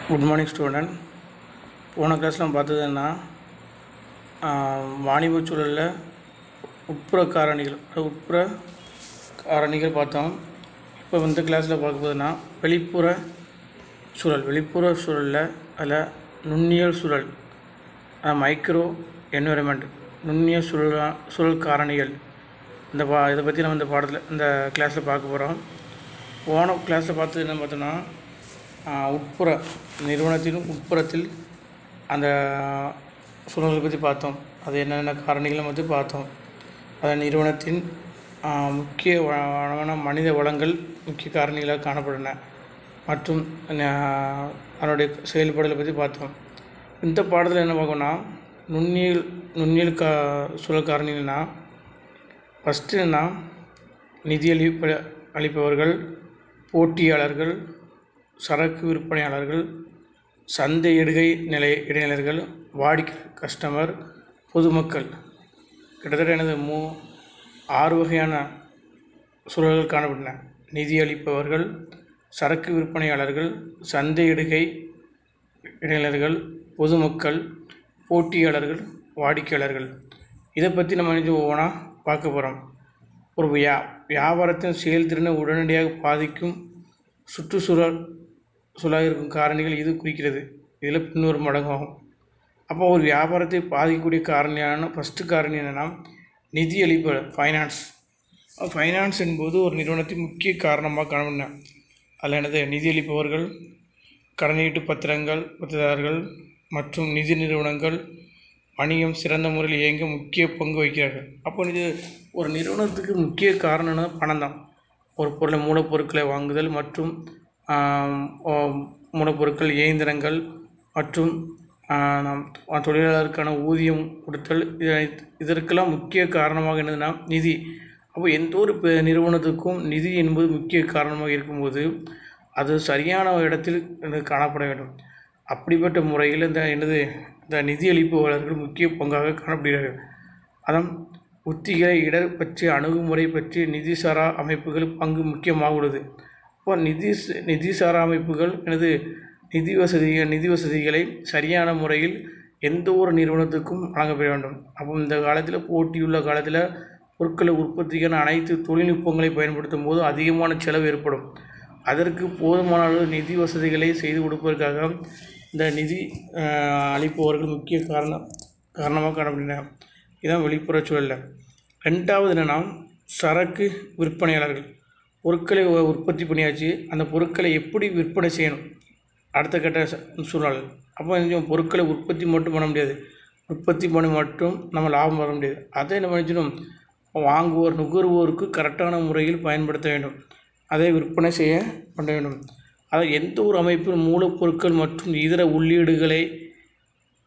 Good morning student. போன கிளாஸில் நம்ம பார்த்ததுன்னா வாணிப சூழலில் உட்புற காரணிகள் பார்த்தோம். இப்போ இந்த கிளாஸில் பார்க்கும்போதுன்னா வெளிப்புற சூழலில் அதில் நுண்ணியல் சூழல், மைக்ரோ என்விரான்மெண்ட், நுண்ணிய சூழல் காரணிகள் இதை பற்றி நம்ம இந்த கிளாஸில் பார்க்க போகிறோம். போன கிளாஸில் பார்த்தது என்ன பார்த்தோன்னா நிறுவனத்தின் உட்புறத்தில் அந்த சூழலை பற்றி பார்த்தோம். அது என்னென்ன காரணிகளை பற்றி பார்த்தோம். அது நிறுவனத்தின் முக்கிய மனித வளங்கள் முக்கிய காரணிகளாக காணப்பட்டன மற்றும் அதனுடைய செயல்பாடுகளை பற்றி பார்த்தோம். இந்த பாடத்தில் என்ன பார்க்கணும்னா நுண்ணியல் சூழல் காரணிகள்னா ஃபஸ்ட்டு என்ன, நிதி அளிப்பவர்கள், போட்டியாளர்கள், சரக்கு விற்பனையாளர்கள், சந்தை இடைநிலையர்கள், கஸ்டமர், பொதுமக்கள். கிட்டத்தட்ட 6 வகையான சூழல்கள் காணப்பட்டன. நிதி அளிப்பவர்கள், சரக்கு விற்பனையாளர்கள், சந்தை இடைநிலையர்கள், பொதுமக்கள், போட்டியாளர்கள், வாடிக்கையாளர்கள். இதை பற்றி நம்ம ஒவ்வொன்றா பார்க்க போகிறோம். ஒரு வியாபாரத்தின் செயல்திறனை உடனடியாக பாதிக்கும் சுற்றுச்சூழலாக இருக்கும் காரணிகள் இது குறிக்கிறது. இதில் பின்வரும் அடங்கும். அப்போ ஒரு வியாபாரத்தை பாதிக்கக்கூடிய காரணியான ஃபஸ்ட்டு காரணி என்னென்னா நிதி அளிப்பு, ஃபைனான்ஸ் என்பது ஒரு நிறுவனத்தின் முக்கிய காரணமாக காணப்பட்டன. அதில் நிதி அளிப்பவர்கள், கடனீட்டு பத்திரதாரர்கள் மற்றும் நிதி நிறுவனங்கள் வணிகம் சிறந்த முறையில் இயங்க முக்கிய பங்கு வகிக்கிறார்கள். அப்போ இது ஒரு நிறுவனத்துக்கு முக்கிய காரணம்னா பணம் தான். ஒரு மூலப்பொருட்களை வாங்குதல் மற்றும் மூலப்பொருட்கள், இயந்திரங்கள் மற்றும் தொழிலாளருக்கான ஊதியம் கொடுத்தல், இதற்கெல்லாம் முக்கிய காரணமாக என்னதுன்னா நிதி. அப்போ எந்த ஒரு நிறுவனத்துக்கும் நிதி என்பது முக்கிய காரணமாக இருக்கும்போது அது சரியான இடத்தில் காணப்பட வேண்டும். அப்படிப்பட்ட முறையில் இந்த நிதி அளிப்பவர்கள் முக்கிய பங்காக காணப்படுகிறார்கள். அதான் உத்திகளை பற்றிய அணுகுமுறை பற்றி நிதிசாரா அமைப்புகள் பங்கு முக்கியமாக உள்ளது. இப்போ நிதிசாரா அமைப்புகள் நிதி வசதிகளை சரியான முறையில் எந்த ஒரு நிறுவனத்துக்கும் வழங்கப்பட வேண்டும். அப்போ இந்த காலத்தில், போட்டியுள்ள காலத்தில் பொருட்களை உற்பத்திக்கான அனைத்து தொழில்நுட்பங்களை பயன்படுத்தும் போது அதிகமான செலவு ஏற்படும். அதற்கு போதுமான அளவு நிதி வசதிகளை செய்து கொடுப்பதற்காக இந்த நிதி அளிப்பவர்கள் முக்கிய காரணமாக காணப்படுகின்றனர். இதுதான் வெளிப்புற சூழலில். ரெண்டாவது என்னென்னா சரக்கு விற்பனையாளர்கள். பொருட்களை உற்பத்தி பண்ணியாச்சு, அந்த பொருட்களை எப்படி விற்பனை செய்யணும், அடுத்த கட்ட சூழல். அப்போ கொஞ்சம் பொருட்களை உற்பத்தி மட்டும் பண்ண முடியாது, உற்பத்தி பண்ணி மட்டும் நம்ம லாபம் வர முடியாது. அதை என்ன பண்ணிக்கணும், நுகர்வோருக்கு கரெக்டான முறையில் பயன்படுத்த வேண்டும், அதை விற்பனை பண்ண வேண்டும். அதை எந்த ஒரு அமைப்பின் மூலப்பொருட்கள் மற்றும் இதர உள்ளீடுகளை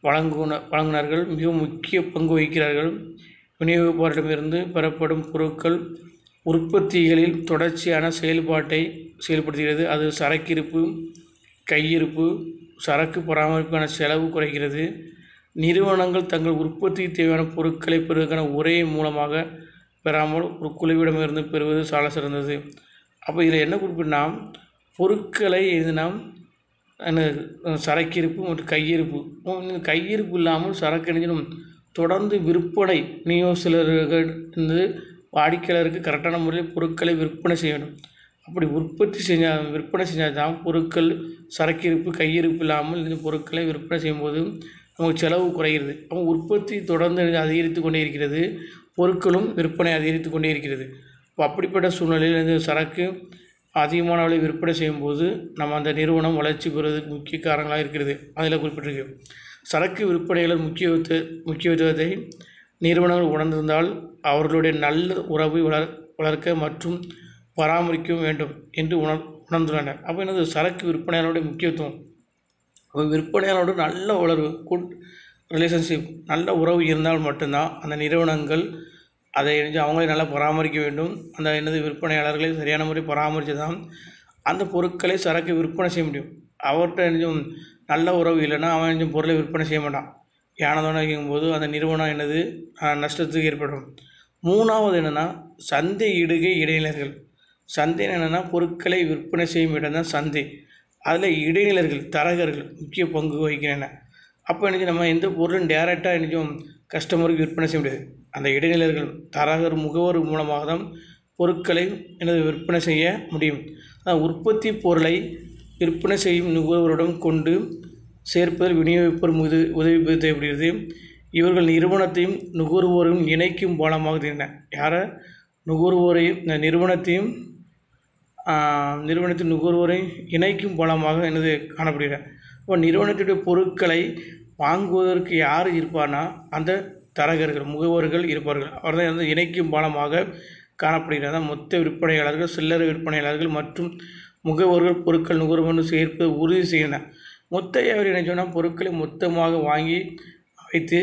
வழங்குனர்கள் மிகவும் முக்கிய பங்கு வகிக்கிறார்கள். விநியோகப்பாளரிடமிருந்து பெறப்படும் பொருட்கள் உற்பத்திகளில் தொடர்ச்சியான செயல்பாட்டை செயல்படுத்துகிறது. அது சரக்கிருப்பு, கையிருப்பு, சரக்கு பராமரிப்புக்கான செலவு குறைகிறது. நிறுவனங்கள் தங்கள் உற்பத்திக்கு தேவையான பொருட்களை பெறுவதற்கான ஒரே மூலமாக பெறாமல் ஒரு குழுவிடமிருந்து பெறுவது சால சிறந்தது. அப்போ இதில் என்ன குறிப்பிட்டா, பொருட்களை சரக்கிருப்பு மற்றும் கையிருப்பு இல்லாமல் சரக்கு தொடர்ந்து விற்பனை விநியோகஸ்தர்கள் வாடிக்கையாளருக்கு கரெக்டான முறையில் பொருட்களை விற்பனை செய்யணும். அப்படி விற்பனை செஞ்சால் தான் பொருட்கள் சரக்கிருப்பு, கையிருப்பு இல்லாமல் இந்த பொருட்களை விற்பனை செய்யும்போது நமக்கு செலவு குறைகிறது. அப்போ உற்பத்தி தொடர்ந்து அதிகரித்து கொண்டே இருக்கிறது, பொருட்களும் விற்பனை அதிகரித்து கொண்டே இருக்கிறது. இப்போ அப்படிப்பட்ட சூழ்நிலையில் இந்த சரக்கு அதிகமான அளவில் விற்பனை செய்யும்போது நம்ம அந்த நிறுவனம் வளர்ச்சி பெறுவதற்கு முக்கிய காரணங்களாக இருக்கிறது. அதில் குறிப்பிட்டிருக்கு. சரக்கு விற்பனையாளர் முக்கியத்துவத்தை நிறுவனங்கள் உணர்ந்திருந்தால் அவர்களுடைய நல்ல உறவை வளர்க்க மற்றும் பராமரிக்க வேண்டும் என்று உணர்ந்துள்ளனர். அப்போ சரக்கு விற்பனையாளருடைய முக்கியத்துவம், விற்பனையாளரோட நல்ல உறவு, குட் ரிலேஷன்ஷிப், நல்ல உறவு இருந்தால் மட்டும்தான் அந்த நிறுவனங்கள் அதை அவங்களே நல்லா பராமரிக்க வேண்டும். அந்த விற்பனையாளர்களை சரியான முறை பராமரித்து தான் அந்த பொருட்களை சரக்கு விற்பனை செய்ய முடியும். அவர்கிட்ட நல்ல உறவு இல்லைன்னா அவன் பொருளை விற்பனை செய்ய மாட்டான். யானதோடு இருக்கும்போது அந்த நிறுவனம் நஷ்டத்துக்கு ஏற்படும். மூணாவது என்னென்னா சந்தை இடைநிலையர்கள். சந்தை என்னென்னா பொருட்களை விற்பனை செய்யும் இடம் தான் சந்தை. அதில் இடைநிலர்கள் தரகர்கள் முக்கிய பங்கு வகிக்கின்றன. அப்போ எனக்கு நம்ம எந்த பொருளும் டேரெக்டாக எனக்கும் கஸ்டமருக்கு விற்பனை செய்ய முடியாது. அந்த இடைநிலர்கள் தரகர் முகவர் மூலமாக தான் பொருட்களை எனது விற்பனை செய்ய முடியும். உற்பத்தி பொருளை விற்பனை செய்யும் நுகர்வோரிடம் கொண்டு சேர்ப்பதில் விநியோகிப்போர் உதவி தேவைப்படுகிறது. இவர்கள் நிறுவனத்தையும் நுகர்வோரையும் இணைக்கும் பாலமாக திகழ்கின்றன. யாரை? நுகர்வோரையும் நிறுவனத்தின் நுகர்வோரை இணைக்கும் பாலமாக எனது காணப்படுகிறார். இப்போ நிறுவனத்துடைய பொருட்களை வாங்குவதற்கு யார் இருப்பார்னா அந்த தரகர்கள் முகவர்கள் இருப்பார்கள். அவர்தான் வந்து இணைக்கும் பாலமாக காணப்படுகிறது. மொத்த விற்பனையாளர்கள் சில்லறை விற்பனையாளர்கள் மற்றும் முகவர்கள் பொருட்கள் நுகர்வோர் சேர்ப்பது உறுதி செய்கின்றன. மொத்த வியாபாரி என்ன சொன்னால் பொருட்களை மொத்தமாக வாங்கி வைத்து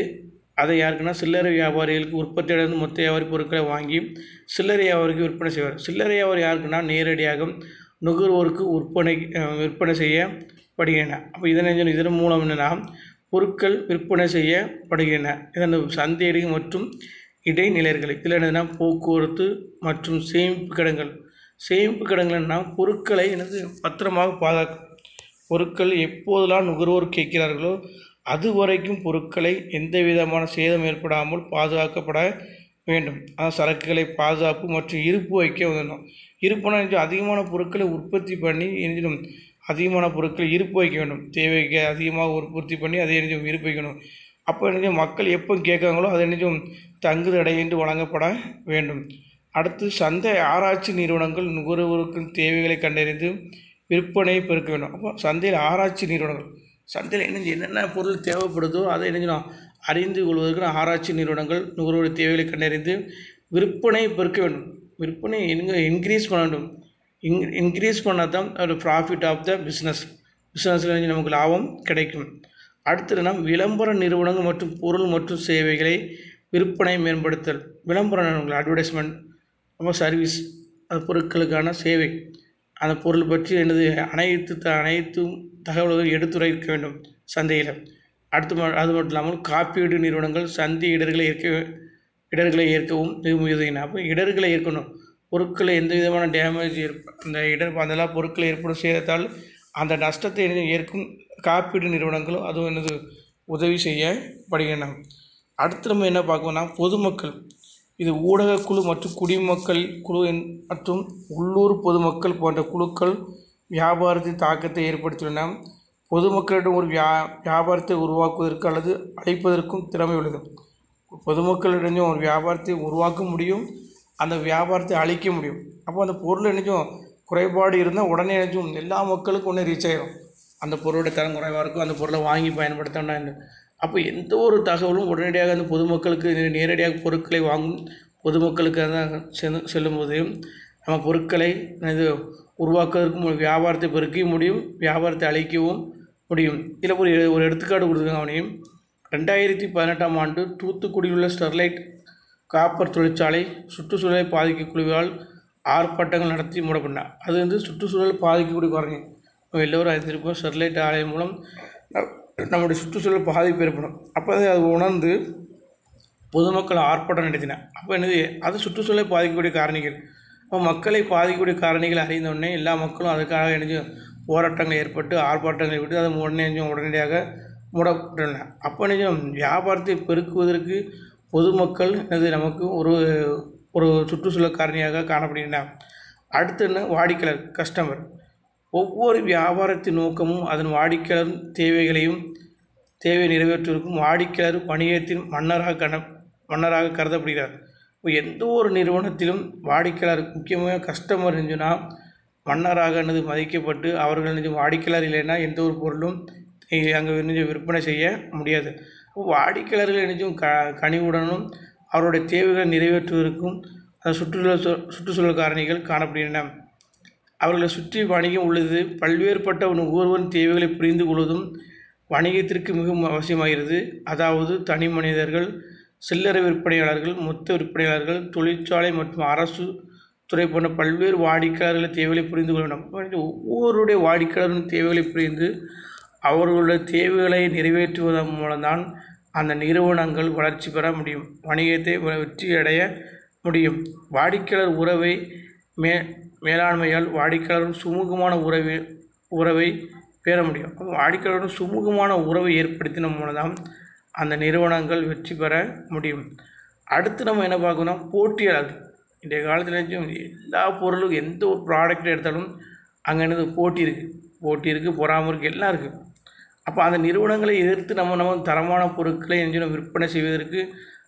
அதை யாருக்குன்னா சில்லறை வியாபாரிகளுக்கு உற்பத்தியிலிருந்து மொத்த வியாபாரி பொருட்களை வாங்கி சில்லறை வியாபாரிக்கு விற்பனை செய்வார். சில்லறை வியாபாரி யாருக்குன்னா நேரடியாக நுகர்வோருக்கு விற்பனை செய்யப்படுகின்றன. அப்போ இதன் மூலம் என்னென்னா பொருட்கள் விற்பனை செய்யப்படுகின்றன. இதன் சந்தையிடு மற்றும் இடைநிலைகள் இதில் என்னதுன்னா போக்குவரத்து மற்றும் சேமிப்பு கிடங்கள்னா பொருட்களை பத்திரமாக பாதுகாக்கும். பொருட்கள் எப்போதெல்லாம் நுகர்வோர் கேட்கிறார்களோ அது வரைக்கும் பொருட்களை எந்த விதமான சேதம் ஏற்படாமல் பாதுகாக்கப்பட வேண்டும். சரக்குகளை பாதுகாப்பு மற்றும் இருப்பு வைக்க உதவும். இருப்புனா அதிகமான பொருட்களை உற்பத்தி பண்ணி அதிகமான பொருட்களை இருப்பு வைக்க வேண்டும். தேவைக்கு அதிகமாக உற்பத்தி பண்ணி அதை இருப்பு வைக்கணும். அப்போ மக்கள் எப்போ கேட்குறாங்களோ அதை தங்குதடையின்றி வழங்கப்பட வேண்டும். அடுத்து சந்தை ஆராய்ச்சி நிறுவனங்கள் நுகர்வோருக்கு தேவைகளை கண்டறிந்து விற்பனையை பெருக்க வேண்டும். அப்போ சந்தையில் ஆராய்ச்சி நிறுவனங்கள் சந்தையில் என்னென்ன பொருள் தேவைப்படுதோ அதை அறிந்து கொள்வதற்கு ஆராய்ச்சி நிறுவனங்கள் நுகர்வோர் தேவைகளை கண்டறிந்து விற்பனையை பெருக்க வேண்டும். விற்பனை இன்க்ரீஸ் பண்ண வேண்டும். இன்க்ரீஸ் பண்ணால் தான் ஒரு ப்ராஃபிட் ஆஃப் த பிஸ்னஸில் நமக்கு லாபம் கிடைக்கும். அடுத்தது விளம்பர நிறுவனங்கள் மற்றும் பொருள் மற்றும் சேவைகளை விற்பனை மேம்படுத்தல். விளம்பர நிறுவனங்கள் அட்வர்டைஸ்மெண்ட், நம்ம சர்வீஸ், அது பொருட்களுக்கான சேவை, அந்த பொருள் பற்றி அனைத்து தகவல்கள் எடுத்துரைக்க வேண்டும் சந்தையில். அது மட்டும் இல்லாமல் காப்பீடு நிறுவனங்கள் சந்தை இடர்களை ஏற்கவும் உதவின. அப்போ இடர்களை ஏற்கணும். பொருட்களை எந்த விதமான டேமேஜ் அதெல்லாம் பொருட்களை ஏற்படும் சேதத்தால் அந்த நஷ்டத்தை ஏற்கும் காப்பீடு நிறுவனங்களும் அதுவும் உதவி செய்யப்படுகின்றன. அடுத்து நம்ம என்ன பார்க்கணும்னா பொதுமக்கள். இது ஊடக குழு மற்றும் குடிமக்கள் குழு மற்றும் உள்ளூர் பொதுமக்கள் போன்ற குழுக்கள் வியாபாரத்தின் தாக்கத்தை ஏற்படுத்தியுள்ளன. பொதுமக்களிடம் ஒரு வியாபாரத்தை உருவாக்குவதற்கு அல்லது அழிப்பதற்கும் திறமை உள்ளது. பொதுமக்களிடம் ஒரு வியாபாரத்தை உருவாக்க முடியும், அந்த வியாபாரத்தை அழிக்க முடியும். அப்போ அந்த பொருள் குறைபாடு இருந்தால் உடனே எல்லா மக்களுக்கும் ஒன்றே ரீச் ஆகிடும். அந்த பொருளுடைய தரம் குறைவாக இருக்கும், அந்த பொருளை வாங்கி பயன்படுத்தணும். அப்போ எந்த ஒரு தகவலும் உடனடியாக அந்த பொதுமக்களுக்கு நேரடியாக பொருட்களை வாங்கும் பொதுமக்களுக்கு செல்லும்போது நம்ம பொருட்களை உருவாக்குவதற்கும் வியாபாரத்தை பெருக்கவும் முடியும், வியாபாரத்தை அழிக்கவும் முடியும். இதில் ஒரு எடுத்துக்காட்டு கொடுத்துருக்காங்க. அவனையும் 2018ஆம் ஆண்டு தூத்துக்குடியில் உள்ள ஸ்டெர்லைட் காப்பர் தொழிற்சாலை சுற்றுச்சூழலை பாதிக்கக்கூடியவால் ஆர்ப்பாட்டங்கள் நடத்தி மூடப்பட்டன. அது சுற்றுச்சூழல் பாதிக்கக்கூடிய காரணம் எல்லோரும் அறிந்திருப்போம். ஸ்டெர்லைட் ஆலை மூலம் நம்முடைய சுற்றுச்சூழல் பாதிப்பு ஏற்படும். அப்போ அது உணர்ந்து பொதுமக்கள் ஆர்ப்பாட்டம் நடத்தின. அப்போ அது சுற்றுச்சூழலை பாதிக்கக்கூடிய காரணிகள். அப்போ மக்களை பாதிக்கக்கூடிய காரணிகள் அறிந்தவுடனே எல்லா மக்களும் அதுக்காக போராட்டங்கள் ஏற்பட்டு ஆர்ப்பாட்டங்களை விட்டு அது உடனடியாக மூடப்பட்டுள்ளன. அப்போ வியாபாரத்தை பெருக்குவதற்கு பொதுமக்கள் நமக்கு ஒரு சுற்றுச்சூழல் காரணியாக காணப்படுகின்றன. அடுத்து வாடிக்கையாளர் கஸ்டமர். ஒவ்வொரு வியாபாரத்தின் நோக்கமும் அதன் வாடிக்கையாளர் தேவை நிறைவேற்றுவதற்கும் வாடிக்கையாளர் வணிகத்தின் மன்னராக கருதப்படுகிறார். இப்போ எந்த ஒரு நிறுவனத்திலும் வாடிக்கையாளர் முக்கியமாக கஸ்டமர் மன்னராக மதிக்கப்பட்டு அவர்கள் வாடிக்கையாளர் இல்லைன்னா எந்த ஒரு பொருளும் அங்கே விற்பனை செய்ய முடியாது. வாடிக்கையாளர்கள் கனிவுடனும் அவருடைய தேவைகளை நிறைவேற்றுவதற்கும் அந்த சுற்றுச்சூழல் காரணிகள் காணப்படுகின்றன. அவர்களை சுற்றி வணிகம் உள்ளது. பல்வேறுபட்ட ஒவ்வொருவரின் தேவைகளை புரிந்து கொள்வதும் வணிகத்திற்கு மிகவும் அவசியமாகிறது. அதாவது தனி மனிதர்கள், சில்லறை விற்பனையாளர்கள், மொத்த விற்பனையாளர்கள், தொழிற்சாலை மற்றும் அரசு துறை போன்ற பல்வேறு வாடிக்கையாளர்கள் தேவைகளை புரிந்து கொள்ள வேண்டும். ஒவ்வொருடைய வாடிக்கையாளர்களின் தேவைகளை புரிந்து அவர்களுடைய தேவைகளை நிறைவேற்றுவதன் மூலம்தான் அந்த நிறுவனங்கள் வளர்ச்சி பெற முடியும், வணிகத்தை வெற்றியடைய முடியும். வாடிக்கையாளர் உறவை மேலாண்மையால் வாடிக்கையாளரும் சுமூகமான உறவை பெற முடியும். வாடிக்கையாளருடன் சுமூகமான உறவை ஏற்படுத்தின மூலம் தான் அந்த நிறுவனங்கள் வெற்றி பெற முடியும். அடுத்து நம்ம என்ன பார்க்கணும், போட்டியாளர்கள். இன்றைய காலத்தில் எல்லா பொருளும் எந்த ஒரு ப்ராடக்ட் எடுத்தாலும் அங்கே என்னது போட்டி இருக்குது, பொறாமை இருக்குது, எல்லாம் இருக்குது. அப்போ அந்த நிறுவனங்களை எதிர்த்து நம்ம தரமான பொருட்களை விற்பனை செய்வதற்கு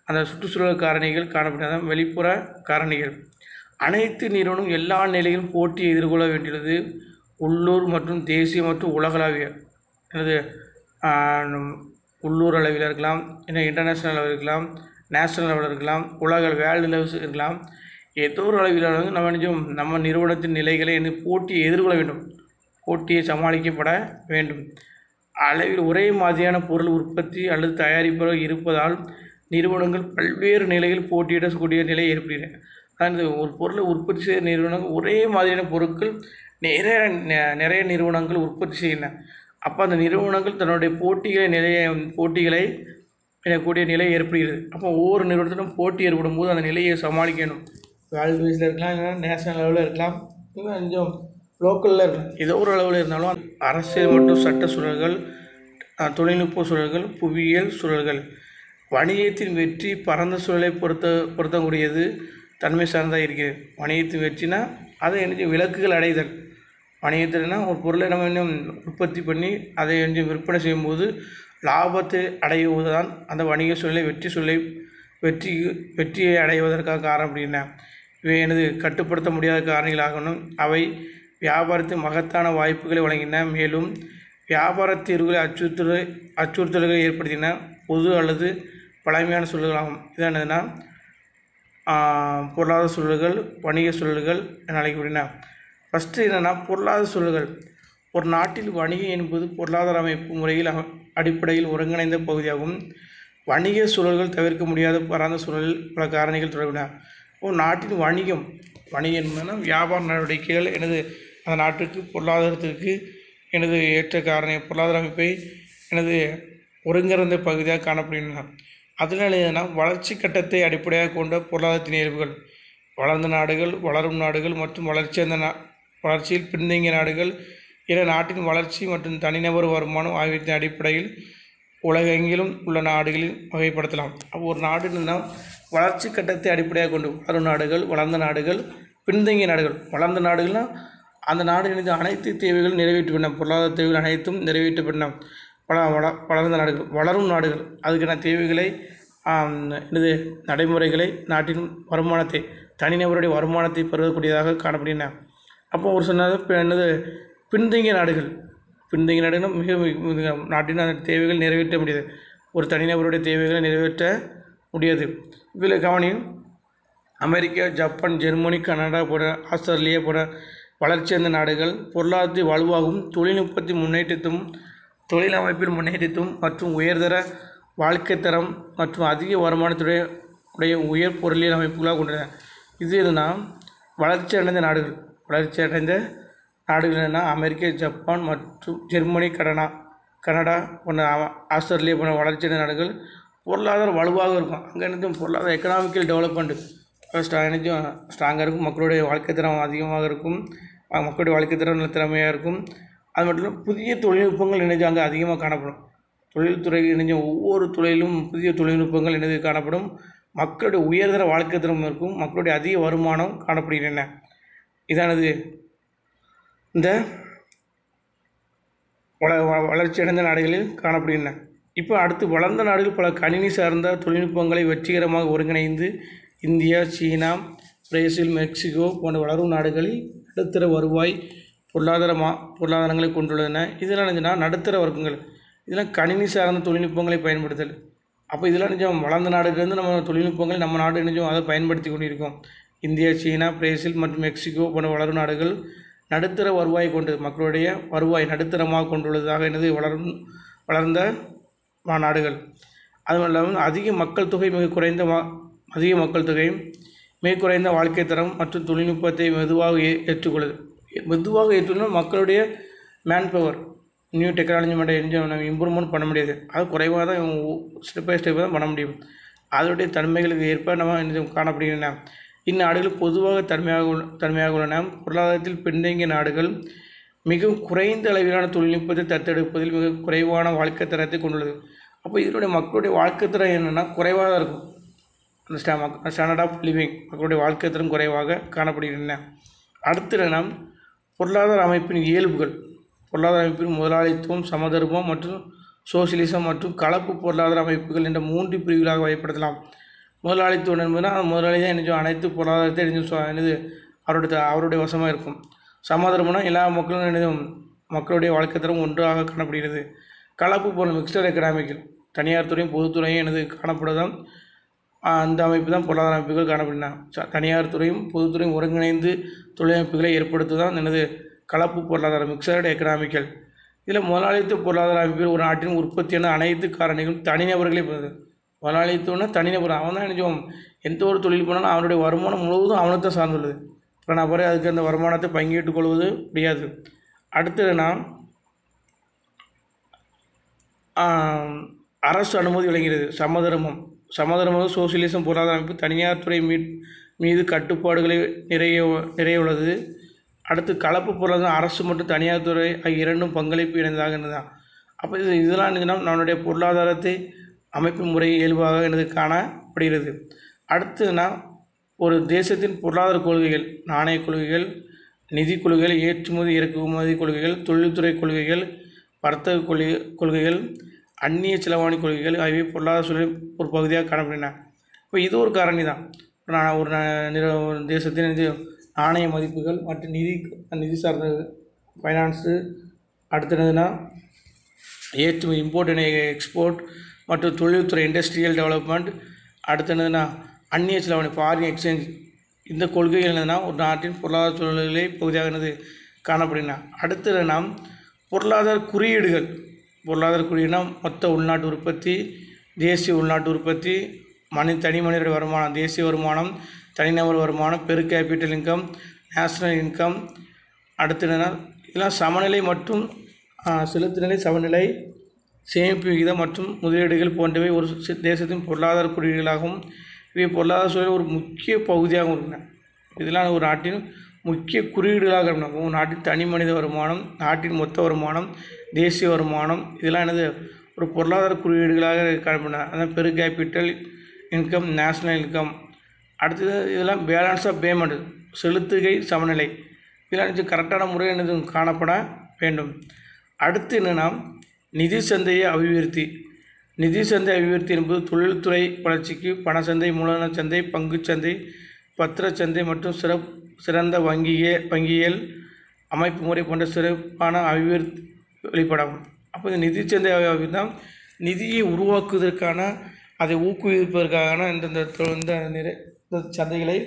அந்த சுற்றுச்சூழல் காரணிகள் காணப்பட்டதான் வெளிப்புற காரணிகள். அனைத்து நிறுவனம் எல்லா நிலையிலும் போட்டியை எதிர்கொள்ள வேண்டியது உள்ளூர் மற்றும் தேசிய மற்றும் உலகளாவிய உள்ளூர் அளவில் இருக்கலாம், இன்டர்நேஷ்னல் அளவில் இருக்கலாம், நேஷ்னல் லெவலில் இருக்கலாம், உலக வேர்ல்டு லெவல்ஸ் இருக்கலாம். ஏதோ ஒரு அளவில் நம்ம நிறுவனத்தின் நிலைகளை போட்டியை எதிர்கொள்ள வேண்டும், போட்டியை சமாளிக்கப்பட வேண்டும். அளவில் ஒரே மாதிரியான பொருள் உற்பத்தி அல்லது தயாரிப்பு இருப்பதால் நிறுவனங்கள் பல்வேறு நிலையில் போட்டியிடக்கூடிய நிலை ஏற்படுகிறது. அதாவது ஒரு பொருளை உற்பத்தி செய்கிற நிறுவனங்கள் ஒரே மாதிரியான பொருட்கள் நிறைய நிறுவனங்கள் உற்பத்தி செய்கின்றன. அப்போ அந்த நிறுவனங்கள் தன்னுடைய போட்டிகளை கூடிய நிலை ஏற்படுகிறது. அப்போ ஒவ்வொரு நிறுவனத்திலும் போட்டி ஏற்படும் போது அந்த நிலையை சமாளிக்கணும். வேர்ல்டு வைஸில் இருக்கலாம், இல்லைன்னா நேஷனல் லெவலில் இருக்கலாம், இல்லை கொஞ்சம் லோக்கலில் இருக்கலாம். ஏதோ ஒரு அளவில் இருந்தாலும் அரசியல் மற்றும் சட்ட சூழல்கள், தொழில்நுட்ப சூழல்கள், புவியியல் சூழல்கள், வணிகத்தின் வெற்றி பரந்த சூழலை பொருத்தக்கூடியது தன்மை சார்ந்தாக இருக்கிறது. வணிகத்தின் வெற்றினா அதை விலக்குகள் அடைதல். வணிகத்தில்னா ஒரு பொருளை நம்ம இன்னும் உற்பத்தி பண்ணி அதை விற்பனை செய்யும்போது லாபத்தை அடைவது தான் அந்த வணிக சூழலை வெற்றியை அடைவதற்காக காரணம். அப்படின்னா இவை கட்டுப்படுத்த முடியாத காரணிகளாகணும். அவை வியாபாரத்தின் மகத்தான வாய்ப்புகளை வழங்கின, மேலும் வியாபார தீர்வுகளை அச்சுறுத்தல்களை ஏற்படுத்தின பொது அல்லது பழமையான சூழல்களாகும். இதான் என்னதுன்னா பொருளாதார சூழல்கள், வணிக சூழல்கள் என அழைக்கப்படுகின்றன. ஃபஸ்ட்டு என்னென்னா பொருளாதார சூழல்கள். ஒரு நாட்டில் வணிகம் என்பது பொருளாதார அமைப்பு முறையில் அடிப்படையில் ஒருங்கிணைந்த பகுதியாகும். வணிக சூழல்கள் தவிர்க்க முடியாத பரந்த சூழலில் பல காரணிகள் தொடர்பின. ஒரு நாட்டின் வணிகம் என்பதுனா வியாபார நடவடிக்கைகள் அந்த நாட்டுக்கு பொருளாதாரத்திற்கு ஏற்ற பொருளாதார அமைப்பை ஒருங்கிணைந்த பகுதியாக காணப்படுகின்றன. அதனால் எதுனா வளர்ச்சி கட்டத்தை அடிப்படையாக கொண்ட பொருளாதாரத்தின் இயல்புகள். வளர்ந்த நாடுகள், வளரும் நாடுகள் மற்றும் வளர்ச்சியில் பின்தங்கிய நாடுகள் என நாட்டின் வளர்ச்சி மற்றும் தனிநபர் வருமானம் ஆகியவற்றின் அடிப்படையில் உலகெங்கிலும் உள்ள நாடுகளில் வகைப்படுத்தலாம். அப்போ ஒரு நாடுன்னா வளர்ச்சி கட்டத்தை அடிப்படையாக கொண்டு வளரும் நாடுகள், வளர்ந்த நாடுகள், பின்தங்கிய நாடுகள். வளர்ந்த நாடுகள்னால் அந்த நாடு அனைத்து தேவைகளும் நிறைவேற்றப்பட்ட பொருளாதார தேவைகள் அனைத்தும் நிறைவேற்றப்பட்ட வளர்ந்த நாடுகள். வளரும் நாடுகள் அதுக்கான தேவைகளை நடைமுறைகளை நாட்டின் வருமானத்தை தனிநபருடைய வருமானத்தை பெறக்கூடியதாக காணப்படுகின்றன. அப்போ ஒரு சொன்னது பின்தங்கிய நாடுகள் மிக நாட்டின் அந்த தேவைகள் நிறைவேற்ற முடியாது, ஒரு தனிநபருடைய தேவைகளை நிறைவேற்ற முடியாது. இதில் கவனியும் அமெரிக்கா, ஜப்பான், ஜெர்மனி, கனடா போன்ற ஆஸ்திரேலியா போன்ற வளர்ச்சியடைந்த நாடுகள் பொருளாதாரத்தை வலுவாகவும் தொழில்நுட்பத்தின் முன்னேற்றத்தும் தொழில் அமைப்பில் முன்னேற்றத்தும் மற்றும் உயர்தர வாழ்க்கை தரம் மற்றும் அதிக வருமானத்துடைய உயர் பொருளியல் அமைப்புகளாக கொண்டன. இது வளர்ச்சியடைந்த நாடுகள் என்னென்னா அமெரிக்கா, ஜப்பான் மற்றும் ஜெர்மனி, கனடா போன்ற ஆஸ்திரேலியா போன்ற வளர்ச்சியடைந்த நாடுகள் பொருளாதாரம் வலுவாக இருக்கும். அங்கே பொருளாதார எக்கனாமிக்கல் டெவலப்மெண்ட் ஸ்ட்ராங்காக இருக்கும். மக்களுடைய வாழ்க்கை தரம் அதிகமாக இருக்கும், மக்களுடைய வாழ்க்கை தரம் நல்ல திறமையாக இருக்கும். அது மட்டும் இல்லாமல் புதிய தொழில்நுட்பங்கள் அங்கே அதிகமாக காணப்படும். தொழில்துறை ஒவ்வொரு துறையிலும் புதிய தொழில்நுட்பங்கள் காணப்படும். மக்களுடைய உயர்தர வாழ்க்கை தரம் இருக்கும், மக்களுடைய அதிக வருமானம் காணப்படுகின்றன. இதானது இந்த வளர்ச்சியடைந்த நாடுகளில் காணப்படுகின்றன. இப்போ அடுத்து வளர்ந்த நாடுகள் பல கணினி சார்ந்த தொழில்நுட்பங்களை வெற்றிகரமாக ஒருங்கிணைந்து இந்தியா, சீனா, பிரேசில், மெக்சிகோ போன்ற வளரும் நாடுகளில் நடுத்தர வருவாய் பொருளாதாரங்களை கொண்டுள்ளன. இதெல்லாம் நடுத்தர வர்க்கங்கள் இதெல்லாம் கணினி சார்ந்த தொழில்நுட்பங்களை பயன்படுத்தல். அப்போ இதெல்லாம் வளர்ந்த நாடுகளிலிருந்து நம்ம தொழில்நுட்பங்களை நம்ம நாடு அதை பயன்படுத்தி கொண்டிருக்கோம். இந்தியா, சீனா, பிரேசில் மற்றும் மெக்சிகோ போன்ற வளரும் நாடுகள் நடுத்தர வருவாய் கொண்டது, மக்களுடைய வருவாய் நடுத்தரமாக கொண்டுள்ளதாக வளர்ந்த நாடுகள். அதுவும் இல்லாமல் அதிக மக்கள் தொகை, மிக குறைந்த வாழ்க்கை தரம் மற்றும் தொழில்நுட்பத்தை மெதுவாக ஏற்றுக்கொள்ளுது. மக்களுடைய மேன் பவர் நியூ டெக்னாலஜி மட்டும் நம்ம இம்ப்ரூவ்மெண்ட் பண்ண முடியாது, அது குறைவாக தான் ஸ்டெப் பை ஸ்டெப் தான் பண்ண முடியும். அதனுடைய தன்மைகளுக்கு ஏற்ப நம்ம காணப்படுகின்றன. இந்நாடுகள் பொதுவாக தன்மையாக உள்ளன. பொருளாதாரத்தில் பின்தங்கிய நாடுகள் மிகவும் குறைந்த அளவிலான தொழில்நுட்பத்தை தத்தெடுப்பதில் மிக குறைவான வாழ்க்கை தரத்தை கொண்டுள்ளது. அப்போ இதனுடைய மக்களுடைய வாழ்க்கை தரம் என்னென்னா குறைவாக தான் இருக்கும். அந்த ஸ்டாண்டர்ட் ஆஃப் லிவிங் மக்களுடைய வாழ்க்கை தரம் குறைவாக காணப்படுகின்றன. அடுத்து என்னென்னா பொருளாதார அமைப்பின் இயல்புகள். பொருளாதார அமைப்பின் முதலாளித்துவம், சமதர்மம் மற்றும் சோசியலிசம் மற்றும் கலப்பு பொருளாதார அமைப்புகள் என்ற 3 பிரிவுகளாக வகைப்படுத்தலாம். முதலாளித்துவம் என்பதுனா முதலாளி தான் என்ன அனைத்து பொருளாதாரத்தை என்னது அவருடைய வசமாக இருக்கும். சமதர்மம்னா எல்லா மக்களும் மக்களுடைய வாழ்க்கை தரம் ஒன்றாக காணப்படுகிறது. கலப்பு பொருள் மிக்சர் எக்கனாமிக்கல் தனியார் துறையும் பொதுத்துறையும் காணப்படுவதால் அந்த அமைப்பு தான் பொருளாதார அமைப்புகள் காணப்படுகின்றன. தனியார் துறையும் பொதுத்துறையும் ஒருங்கிணைந்து தொழிலமைப்புகளை ஏற்படுத்துவதுதான் கலப்பு பொருளாதாரம் மிக்சர்டு எக்கனாமிக்கல். இதில் முதலாளித்துவ பொருளாதார அமைப்பில் ஒரு நாட்டின் உற்பத்தியான அனைத்து காரணிகளும் தனிநபர்களே போகுது. முதலாளித்துவம்னா தனிநபர், அவன் தான் எந்த ஒரு தொழில் பண்ணாலும் அவனுடைய வருமானம் முழுவதும் அவனுக்கு தான் சார்ந்துள்ளது. இப்போ நபரே அதுக்கு அந்த வருமானத்தை பங்கிட்டுக் கொள்வது முடியாது. அடுத்ததுனா அரசு அனுமதி வழங்குகிறது. சமதர்மம் சோசியலிசம் பொருளாதார அமைப்பு தனியார் துறை மீது கட்டுப்பாடுகளை நிறைய உள்ளது. அடுத்து கலப்பு பொருளாதாரம் அரசு மற்றும் தனியார் துறை ஆகிய இரண்டும் பங்களிப்பு இணைந்ததாக. அப்போ இதெல்லாம் நம்மளுடைய பொருளாதாரத்தை அமைப்பு முறை இயல்பாக காணப்படுகிறது. அடுத்துனா ஒரு தேசத்தின் பொருளாதார கொள்கைகள், நாணய கொள்கைகள், நிதி கொள்கைகள், ஏற்றுமதி இறக்குமதி கொள்கைகள், தொழில்துறை கொள்கைகள், வர்த்தக கொள்கைகள், அந்நிய செலவாணி கொள்கைகள் ஆகியவை பொருளாதார சூழலில் ஒரு பகுதியாக காணப்படுகின்றன. இப்போ இது ஒரு காரணி தான். ஒரு தேசத்தின் நாணய மதிப்புகள் மற்றும் நிதி சார்ந்த ஃபைனான்ஸு. அடுத்ததுனா ஏற்றுமதி இம்போர்ட் அண்ட் எக்ஸ்போர்ட் மற்றும் தொழில்துறை இண்டஸ்ட்ரியல் டெவலப்மெண்ட். அடுத்ததுனா அந்நிய செலவாணி ஃபாரின் எக்ஸ்சேஞ்ச். இந்த கொள்கைகள் ஒரு நாட்டின் பொருளாதார சூழல்களை பகுதியாக காணப்படுகின்றன. அடுத்ததுனா பொருளாதார குறியீடுகள். பொருளாதார குறியீடுனா மொத்த உள்நாட்டு உற்பத்தி, தேசிய உள்நாட்டு உற்பத்தி, தனி மனிதனுடைய வருமானம், தேசிய வருமானம், தனிநபர் வருமானம், பெரு கேபிட்டல் இன்கம், நேஷ்னல் இன்கம். அடுத்ததுனா இதெல்லாம் சமநிலை மற்றும் செலுத்துநிலை, சமநிலை, சேமிப்பு விகிதம் மற்றும் முதலீடுகள் போன்றவை ஒரு தேசத்தின் பொருளாதார குறியீடுகளாகவும் இவை பொருளாதார சூழலில் ஒரு முக்கிய பகுதியாகவும் இருக்கின்றன. இதெல்லாம் ஒரு நாட்டின் முக்கிய குறியீடுகளாக இருக்கணும். ஒரு நாட்டின் தனி மனித வருமானம், நாட்டின் மொத்த வருமானம், தேசிய வருமானம் இதெல்லாம் ஒரு பொருளாதார குறியீடுகளாக காணப்படுகின்றன. அதான் பெரு கேபிட்டல் இன்கம், நேஷ்னல் இன்கம். அடுத்தது இதெல்லாம் பேலன்ஸ் ஆஃப் பேமெண்ட் செலுத்துகை சமநிலை. இதெல்லாம் கரெக்டான முறையில் காணப்பட வேண்டும். அடுத்து என்னென்னா நிதி சந்தையை அபிவிருத்தி. நிதி சந்தை அபிவிருத்தி என்பது தொழில்துறை வளர்ச்சிக்கு பணச்சந்தை, மூலதன சந்தை, பங்குச்சந்தை, பத்திரச்சந்தை மற்றும் சிறந்த வங்கியியல் அமைப்பு முறை போன்ற சிறப்பான அபிவிருத்தி வெளிப்படாகும். அப்போ இந்த நிதி சந்தை தான் நிதியை உருவாக்குவதற்கான, அதை ஊக்குவிப்பதற்கான இந்த சந்தைகளை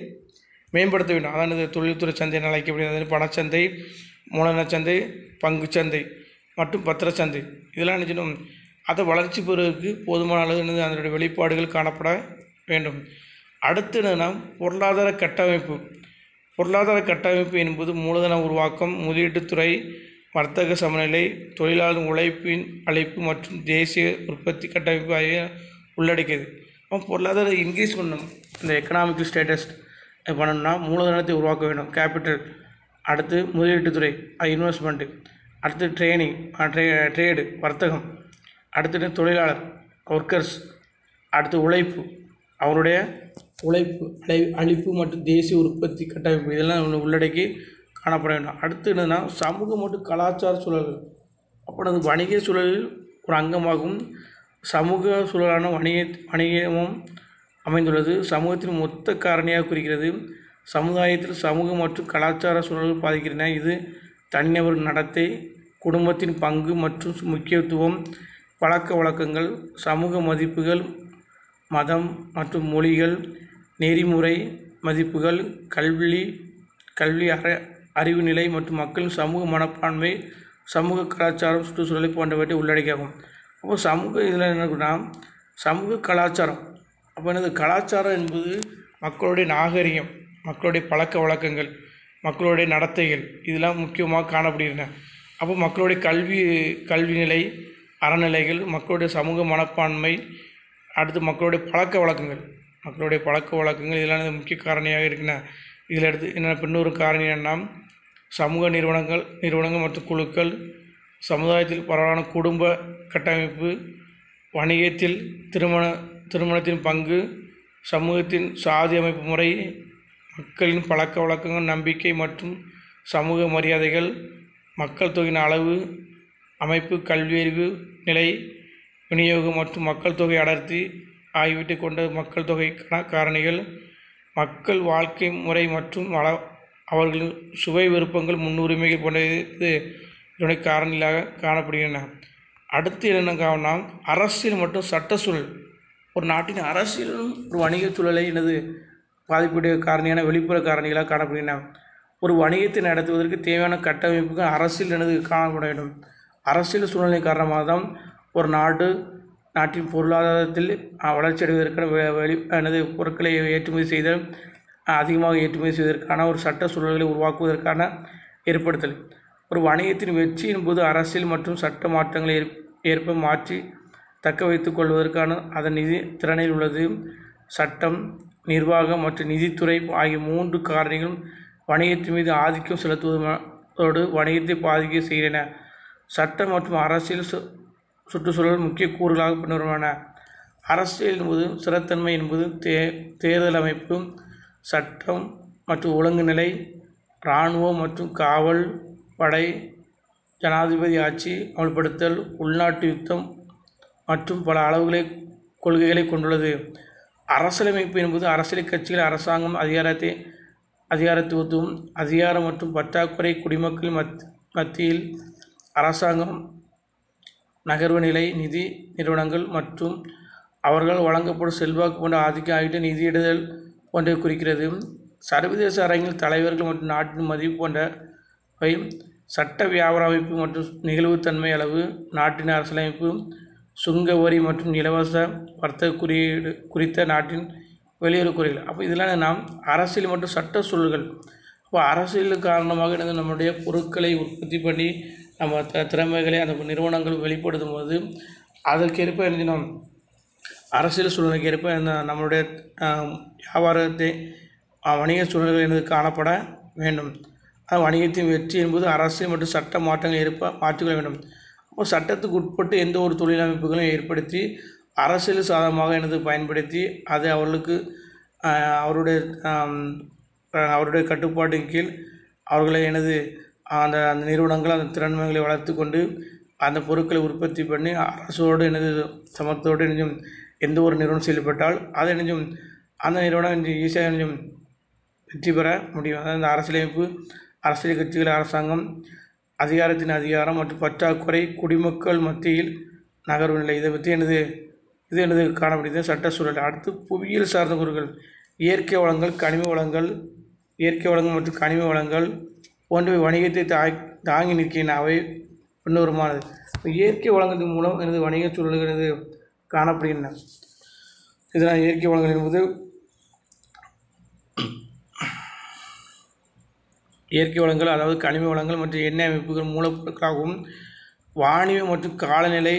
மேம்படுத்த வேண்டும். அதான் தொழில்துறை சந்தை அழைக்கப்படுகிறது. பணச்சந்தை, மூலதன சந்தை, பங்குச்சந்தை மற்றும் பத்திரச்சந்தை இதெல்லாம் அதை வளர்ச்சி பெறுவதற்கு போதுமான அளவு அதனுடைய வெளிப்பாடுகள் காணப்பட வேண்டும். அடுத்து பொருளாதார கட்டமைப்பு. பொருளாதார கட்டமைப்பு என்பது மூலதன உருவாக்கம், முதலீட்டுத்துறை, வர்த்தக சமநிலை, தொழிலாளர் உழைப்பின் அழைப்பு மற்றும் தேசிய உற்பத்தி கட்டமைப்பு ஆகிய உள்ளடக்கியது. பொருளாதார இன்க்ரீஸ் பண்ணணும். இந்த எக்கனாமிக்கல் ஸ்டேட்டஸ் பண்ணணும்னா மூலதனத்தை உருவாக்க வேண்டும், கேபிட்டல். அடுத்து முதலீட்டுத்துறை, இன்வெஸ்ட்மெண்ட்டு. அடுத்து ட்ரேடு வர்த்தகம். அடுத்து தொழிலாளர் ஒர்க்கர்ஸ். அடுத்து உழைப்பு, அவருடைய உழைப்பு அளிப்பு மற்றும் தேசிய உற்பத்தி கட்டமைப்பு இதெல்லாம் உள்ளடக்கி காணப்பட வேண்டும். அடுத்து என்னன்னா சமூக மற்றும் கலாச்சார சூழல்கள். அப்போ அது வணிக சூழலில் ஒரு அங்கமாகும். சமூக சூழலான வணிகமும் அமைந்துள்ளது. சமூகத்தின் மொத்த காரணியாக குறிக்கிறது. சமுதாயத்தில் சமூக மற்றும் கலாச்சார சூழல்கள் பாதிக்கின்றன. இது தனிநபர் நடத்தை, குடும்பத்தின் பங்கு மற்றும் முக்கியத்துவம், பழக்க வழக்கங்கள், சமூக மதிப்புகள், மதம் மற்றும் மொழிகள், நெறிமுறை மதிப்புகள், கல்வி அறிவு நிலை மற்றும் மக்களின் சமூக மனப்பான்மை, சமூக கலாச்சாரம், சுற்றுச்சூழலை போன்றவற்றை உள்ளடக்கியாகும். அப்போ இதில் என்னன்னா சமூக கலாச்சாரம். அப்போ என்னது கலாச்சாரம் என்பது மக்களுடைய நாகரிகம், மக்களுடைய பழக்க வழக்கங்கள், மக்களுடைய நடத்தைகள் இதெல்லாம் முக்கியமாக காணப்படுகின்றன. அப்போ மக்களுடைய கல்வி நிலை, அறநிலைகள், மக்களுடைய சமூக மனப்பான்மை, அடுத்து மக்களுடைய பழக்க வழக்கங்கள் இதெல்லாம் முக்கிய காரணியாக இருக்குன்னா. இதில் அடுத்து என்ன இன்னொரு காரணி என்னன்னா சமூக நிறுவனங்கள் மற்றும் குழுக்கள், சமுதாயத்தில் பரவலான குடும்ப கட்டமைப்பு, வணிகத்தில் திருமணத்தின் பங்கு, சமூகத்தின் சாதி அமைப்பு முறை, மக்களின் பழக்க வழக்கங்கள், நம்பிக்கை மற்றும் சமூக மரியாதைகள், மக்கள் தொகையின் அளவு, அமைப்பு, கல்வியறிவு நிலை, விநியோகம் மற்றும் மக்கள் தொகை அடர்த்தி ஆகியவற்றை கொண்ட மக்கள் தொகை காரணிகள், மக்கள் வாழ்க்கை முறை மற்றும் அவர்களின் சுவை விருப்பங்கள், முன்னுரிமைகள் போன்ற இதனுடைய காரணிகளாக காணப்படுகின்றன. அடுத்து என்ன காரணம்னா அரசியல் மற்றும் சட்ட சூழல். ஒரு நாட்டின் அரசியலும் ஒரு வணிக சூழலை பாதிப்புடைய காரணியான வெளிப்புற காரணிகளாக காணப்படுகின்றன. ஒரு வணிகத்தை நடத்துவதற்கு தேவையான கட்டமைப்புகள் அரசியல் காணப்பட வேண்டும். அரசியல் சூழ்நிலை காரணமாக தான் ஒரு நாட்டின் பொருளாதாரத்தில் வளர்ச்சி அடைவதற்கான பொருட்களை ஏற்றுமதி செய்தல், அதிகமாக ஏற்றுமதி செய்வதற்கான ஒரு சட்ட சூழல்களை உருவாக்குவதற்கான ஏற்படுத்தல். ஒரு வணிகத்தின் வெற்றியின் போது அரசியல் மற்றும் சட்ட மாற்றங்களை மாற்றி தக்க வைத்துக் கொள்வதற்கான அதன் நிதி திறனில் உள்ளது. சட்டம், நிர்வாகம் மற்றும் நிதித்துறை ஆகிய 3 காரணிகளும் வணிகத்தின் மீது ஆதிக்கம் செலுத்துவதோடு வணிகத்தை பாதிக்க செய்கின்றன. சட்டம் மற்றும் அரசியல் சுற்றுச்சூழல் முக்கிய கூறுகளாக பின்வருவன. அரசியல் என்பது ஸ்திரத்தன்மை என்பது தேர்தல் அமைப்பு, சட்டம் மற்றும் ஒழுங்கு நிலை, இராணுவம் மற்றும் காவல் படை, ஜனாதிபதி ஆட்சி அமல்படுத்தல், உள்நாட்டு யுத்தம் மற்றும் பல கொள்கைகளை கொண்டுள்ளது. அரசியலமைப்பு என்பது அரசியல் கட்சிகள், அரசாங்கம், அதிகாரத்துவம், அதிகாரம் மற்றும் பற்றாக்குறை, குடிமக்கள் மத்தியில் அரசாங்கம், நகர்வு நிலை, நிதி நிறுவனங்கள் மற்றும் அவர்கள் வழங்கப்படும் செல்வாக்கு போன்ற ஆதிக்கம் ஆகிய நிதியிடுதல் போன்றவை குறிக்கிறது. சர்வதேச அரங்கில் தலைவர்கள் மற்றும் நாட்டின் மதிப்பு போன்றவை. சட்ட வியாபார அமைப்பு மற்றும் நிகழ்வுத்தன்மை அளவு, நாட்டின் அரசியலமைப்பு, சுங்க வரி மற்றும் இலவச வர்த்தக குறியீடு குறித்த நாட்டின் வெளியுறவு கொள்கைகள். அப்போ இதெல்லாம் நாம் அரசியல் மற்றும் சட்ட சூழல்கள். அப்போ அரசியல் காரணமாக நம்முடைய பொருட்களை உற்பத்தி பண்ணி நம்ம திறமைகளை அந்த நிறுவனங்கள் வெளிப்படுத்தும் போது அதற்கேற்ப நாம் அரசியல் சூழ்நிலைக்கு ஏற்ப நம்மளுடைய வியாபாரத்தை வணிக சூழ்நிலைகள் காணப்பட வேண்டும். வணிகத்தின் வெற்றி என்பது அரசியல் மற்றும் சட்ட மாற்றங்கள் மாற்றிக்கொள்ள வேண்டும். அப்போ சட்டத்துக்கு உட்பட்டு எந்த ஒரு தொழிலமைப்புகளையும் ஏற்படுத்தி அரசியல் சாதகமாக பயன்படுத்தி அதை அவர்களுக்கு அவருடைய கட்டுப்பாட்டின் கீழ் அவர்களை அந்த நிறுவனங்கள் அந்த திறன்மைகளை வளர்த்து கொண்டு அந்த பொருட்களை உற்பத்தி பண்ணி அரசோடு சமத்தோடு எந்த ஒரு நிறுவனம் செயல்பட்டால் அதை அந்த நிறுவனம் ஈஸியாக வெற்றி பெற முடியும். அதாவது இந்த அரசியலமைப்பு, அரசியல் கட்சிகள், அரசாங்கம், அதிகாரத்தின் அதிகாரம் மற்றும் பற்றாக்குறை, குடிமக்கள் மத்தியில் நகர்வு நிலை, இதை பற்றி இது காணப்படுகிறது சட்ட சூழல். அடுத்து புவியியல் சார்ந்த கூறுகள். இயற்கை வளங்கள், கனிம வளங்கள், இயற்கை வளங்கள் மற்றும் கனிம வளங்கள் போன்றவை வணிகத்தை தாங்கி நிற்கின்றன. அவை பின்வருமானது. இயற்கை வளங்களின் மூலம் வணிக சூழல்கள் காணப்படுகின்றன. இதனால் இயற்கை வளங்கள் என்பது இயற்கை வளங்கள், அதாவது கனிம வளங்கள் மற்றும் எண்ணெய் அமைப்புகள் மூலப்பொருட்களாகவும் வானிலை மற்றும் காலநிலை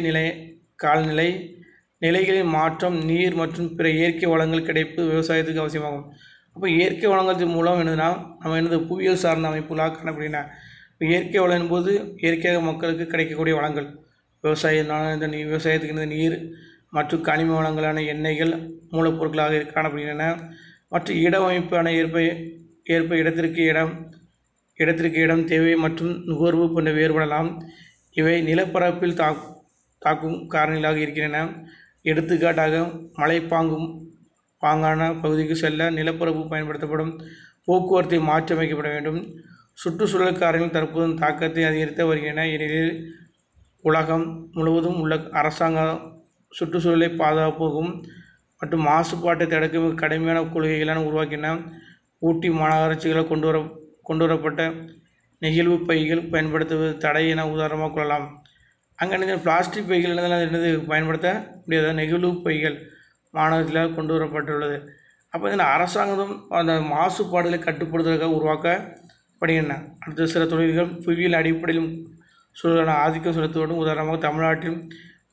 நிலைகளின் மாற்றம், நீர் மற்றும் பிற இயற்கை வளங்கள் கிடைப்பது விவசாயத்துக்கு அவசியமாகும். அப்போ இயற்கை வளங்களின் மூலம் நம்ம புவியியல் சார்ந்த அமைப்புகளாக காணப்படுகின்றன. இயற்கை வளம் என்பது இயற்கையாக மக்களுக்கு கிடைக்கக்கூடிய வளங்கள். விவசாயத்துக்கு நீர் மற்றும் கனிம வளங்களான எண்ணெய்கள் மூலப்பொருட்களாக காணப்படுகின்றன. மற்றும் இடவமைப்பான ஏற்ப இடத்திற்கு இடம் தேவை மற்றும் நுகர்வு போன்ற வேறுபடலாம். இவை நிலப்பரப்பில் தாக்கும் காரணிகளாக இருக்கின்றன. எடுத்துக்காட்டாக பாங்கான பகுதிக்கு செல்ல நிலப்பரப்பு பயன்படுத்தப்படும் போக்குவரத்தை மாற்றியமைக்கப்பட வேண்டும். சுற்றுச்சூழல் காரணிகள் தற்போது தாக்கத்தை அதிகரித்து வருகின்றன. ஏனெனில் உலகம் முழுவதும் உள்ள அரசாங்கம் சுற்றுச்சூழலை பாதுகாப்புக்கும் மற்றும் மாசுபாட்டை தடுக்க கடுமையான கொள்கைகளான உருவாக்கின. ஊட்டி மாநகராட்சிகளால் கொண்டுவரப்பட்ட நெகிழ்வு பைகள் பயன்படுத்துவது தடை என உதாரணமாக கொள்ளலாம். அங்கே பிளாஸ்டிக் பைகள் பயன்படுத்த முடியாத நெகிழ்வு பைகள் மாநகராட்சிகளால் கொண்டு வரப்பட்டுள்ளது. அப்போ அரசாங்கம் அந்த மாசுபாடுகளை கட்டுப்படுத்துவதற்காக உருவாக்கப்படுகின்றன. அடுத்த சில தொழில்கள் புவியியல் அடிப்படையில் சூழலான ஆதிக்கம் செலுத்துவதும். உதாரணமாக தமிழ்நாட்டில்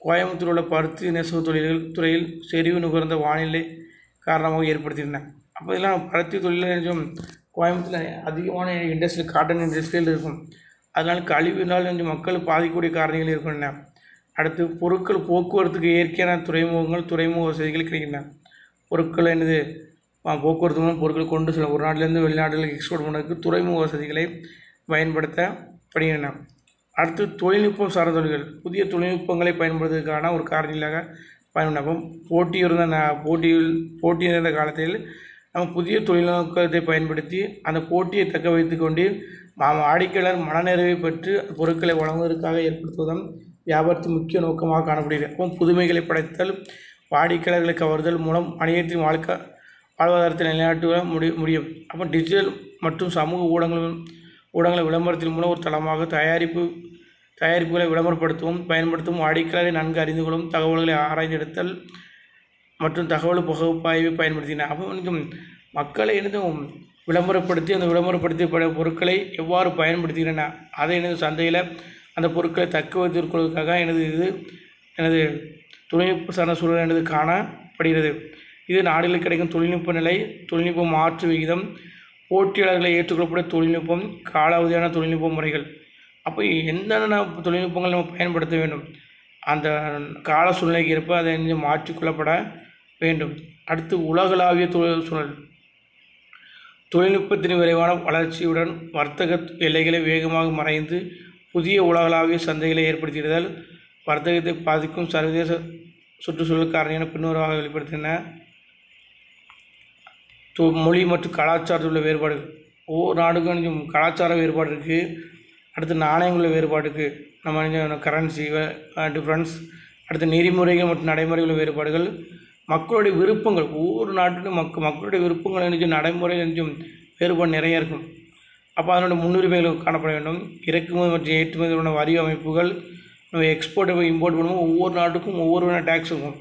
கோயம்புத்தூர் உள்ள பருத்தி நெசவு துறையில் செறிவு நுகர்ந்த வானிலை காரணமாக ஏற்படுத்தின. அப்போ இதெல்லாம் பருத்தி தொழில் கோயம்புத்தூரில் அதிகமான இண்டஸ்ட்ரியல் காட்டன் இண்டஸ்ட்ரியல் இருக்கும். அதனால் கழிவுனால் கொஞ்சம் மக்கள் பாதிக்கக்கூடிய காரணிகள் இருக்கின்றன. அடுத்து பொருட்கள் போக்குவரத்துக்கு இயற்கையான துறைமுக வசதிகள் கிடைக்கின்றன. பொருட்கள் என்னது போக்குவரத்து மூலம் பொருட்கள் கொண்டு செல்ல ஒரு நாட்டிலேருந்து வெளிநாடுகளுக்கு எக்ஸ்போர்ட் பண்ணுறதுக்கு துறைமுக வசதிகளை பயன்படுத்தப்படுகின்றன. அடுத்து தொழில்நுட்பம் சார்ந்த தொழில்கள் புதிய தொழில்நுட்பங்களை பயன்படுத்துவதற்கான ஒரு காரணியாக பயன்படும். போட்டி நிறைந்த காலத்தில் நம்ம புதிய தொழில்நுட்பத்தை பயன்படுத்தி அந்த போட்டியை தக்க வைத்து கொண்டு வாடிக்கையாளர் மனநிறைவை பெற்று பொருட்களை வழங்குவதற்காக ஏற்படுத்துவதும் வியாபாரத்தின் முக்கிய நோக்கமாக காணப்படுகிறது. அப்போ புதுமைகளை படைத்தல், வாடிக்கையாளர்களை கவர்தல் மூலம் வணிகத்தின் வாழ்வாதாரத்தை நிலைநாட்ட முடியும். அப்போ டிஜிட்டல் மற்றும் சமூக ஊடகங்களை விளம்பரத்தின் மூலம் ஒரு தளமாக தயாரிப்புகளை விளம்பரப்படுத்தவும் பயன்படுத்தவும் வாடிக்கையாளரை நன்கு அறிந்து கொள்ளும் தகவல்களை ஆராய்ந்தெடுத்தல் மற்றும் தகவல் பகுப்பாய்வை பயன்படுத்தின. அப்போ மக்களை விளம்பரப்படுத்தி அந்த விளம்பரப்படுத்திய பொருட்களை எவ்வாறு பயன்படுத்துகின்றன அதை சந்தையில் அந்த பொருட்களை தக்க வைத்திருப்பதற்காக எனது தொழில்நுட்ப சார்ந்த சூழல் காணப்படுகிறது. இது நாடுகளில் கிடைக்கும் தொழில்நுட்ப நிலை, தொழில்நுட்ப மாற்று விகிதம், போட்டியாளர்களை ஏற்றுக்கொள்ளக்கூடிய தொழில்நுட்பம், காலாவதியான தொழில்நுட்ப முறைகள். அப்போ என்னென்ன தொழில்நுட்பங்கள் நம்ம பயன்படுத்த வேண்டும், அந்த கால சூழ்நிலைக்கு ஏற்ப அதை மாற்றிக்கொள்ளப்பட வேண்டும். அடுத்து உலகளாவிய சூழல் தொழில்நுட்பத்தின் விரைவான வளர்ச்சியுடன் வர்த்தக எல்லைகளை வேகமாக மறைந்து புதிய உலகளாவிய சந்தைகளை ஏற்படுத்துதல் வர்த்தகத்தை பாதிக்கும் சர்வதேச சுற்றுச்சூழல் காரணியான பின்வருவாக வெளிப்படுத்தின. மொழி மற்றும் கலாச்சாரத்தில் உள்ள வேறுபாடுகள் ஒவ்வொரு நாடுக்கும் கொஞ்சம் கலாச்சார வேறுபாடு இருக்குது. அடுத்து நாணயங்களுள்ள வேறுபாடு இருக்குது, நம்ம கரன்சி டிஃப்ரென்ஸ். அடுத்து நெறிமுறைகள் மற்றும் நடைமுறைகள் வேறுபாடுகள், மக்களுடைய விருப்பங்கள் ஒவ்வொரு நாட்டிலும் மக்களுடைய விருப்பங்கள் நடைமுறை வேறுபாடு நிறைய இருக்கும். அப்போ அதனுடைய முன்னுரிமைகள் காணப்பட வேண்டும். இறக்குமதி மற்றும் ஏற்றுமதியான வரி அமைப்புகள், நம்ம எக்ஸ்போர்ட் இம்போர்ட் பண்ணும்போது ஒவ்வொரு நாட்டுக்கும் ஒவ்வொரு டேக்ஸ் இருக்கும்,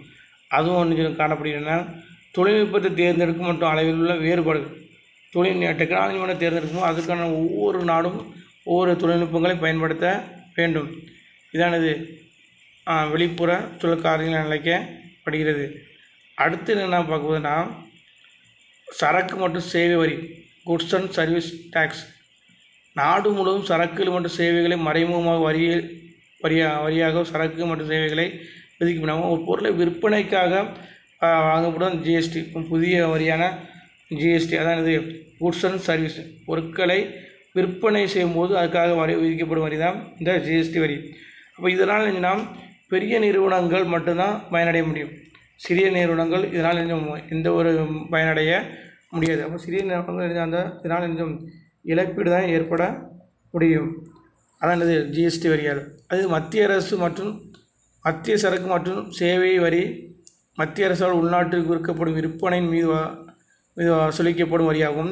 அதுவும் காணப்படுகின்றன. தொழில்நுட்பத்தை தேர்ந்தெடுக்கும் மற்றும் அளவில் உள்ள வேறுபாடுகள் டெக்னாலஜி மட்டும் தேர்ந்தெடுக்கும் அதுக்கான ஒவ்வொரு நாடும் ஒவ்வொரு தொழில்நுட்பங்களை பயன்படுத்த வேண்டும். இதானது வெளிப்புற சூழல் காரணிகள் அழைக்கப்படுகிறது. அடுத்து என்ன பார்க்கும்போதுன்னா சரக்கு மற்றும் சேவை வரி, குட்ஸ் அண்ட் சர்வீஸ் டேக்ஸ். நாடு முழுவதும் சரக்குகள் மற்றும் சேவைகளை மறைமுகமாக வரியாக சரக்கு மற்றும் சேவைகளை விதிக்கப்படும். ஒரு பொருளை விற்பனைக்காக வாங்கப்படும் ஜிஎஸ்டி, புதிய வரியான ஜிஎஸ்டி. அதாவது குட்ஸ் அண்ட் சர்வீஸ், பொருட்களை விற்பனை செய்யும்போது அதுக்காக விதிக்கப்படும் வரி தான் இந்த ஜிஎஸ்டி வரி. அப்போ இதனால் நாம் பெரிய நிறுவனங்கள் மட்டும்தான் பயனடைய முடியும், சிறிய நிறுவனங்கள் இதனால் எந்த ஒரு பயனடைய முடியாது. அப்போ சிறிய நிறுவனங்கள் இதனால் இழப்பீடு தான் ஏற்பட முடியும். அதான் இது ஜிஎஸ்டி வரியால். அது மத்திய அரசு மற்றும் மத்திய சரக்கு மற்றும் சேவை வரி மத்திய அரசால் உள்நாட்டிற்கு விற்கப்படும் விற்பனையின் மீது வசூலிக்கப்படும் வரியாகும்.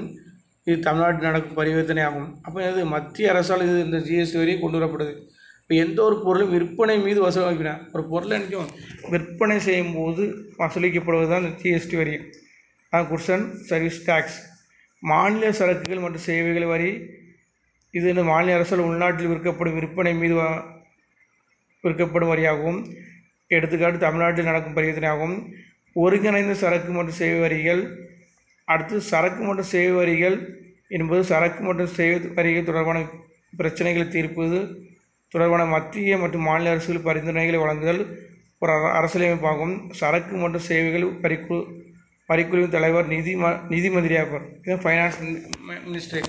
இது தமிழ்நாட்டில் நடக்கும் பரிவர்த்தனை ஆகும். அப்போ இது மத்திய அரசால் இந்த ஜிஎஸ்டி வரி கொண்டு வரப்படுது. இப்போ எந்த ஒரு பொருளும் விற்பனை மீது வசூலிக்கிறேன், ஒரு பொருளை விற்பனை செய்யும் போது வசூலிக்கப்படுவது தான் இந்த ஜிஎஸ்டி வரி, குட்ஸ் அண்ட் சர்வீஸ் டேக்ஸ். மாநில சரக்குகள் மற்றும் சேவைகள் வரி, இது இந்த மாநில அரசால் உள்நாட்டில் விற்கப்படும் விற்பனை மீது விற்கப்படும் வரியாகவும். எடுத்துக்காட்டு தமிழ்நாட்டில் நடக்கும் பரிவர்த்தனையாகும். ஒருங்கிணைந்த சரக்கு மற்றும் சேவை வரிகள். அடுத்து சரக்கு மற்றும் சேவை வரிகள் என்பது சரக்கு மற்றும் சேவை வரிகள் தொடர்பான பிரச்சனைகளை தீர்ப்பது தொடர்பான மத்திய மற்றும் மாநில அரசுகள் பரிந்துரைகளை வழங்குதல் ஒரு அரசியலமைப்பாகும். சரக்கு மற்றும் சேவைகள் வரிக்குழுவின் தலைவர் நிதி மந்திரியாப்பார், இது ஃபைனான்ஸ் மினிஸ்டர்.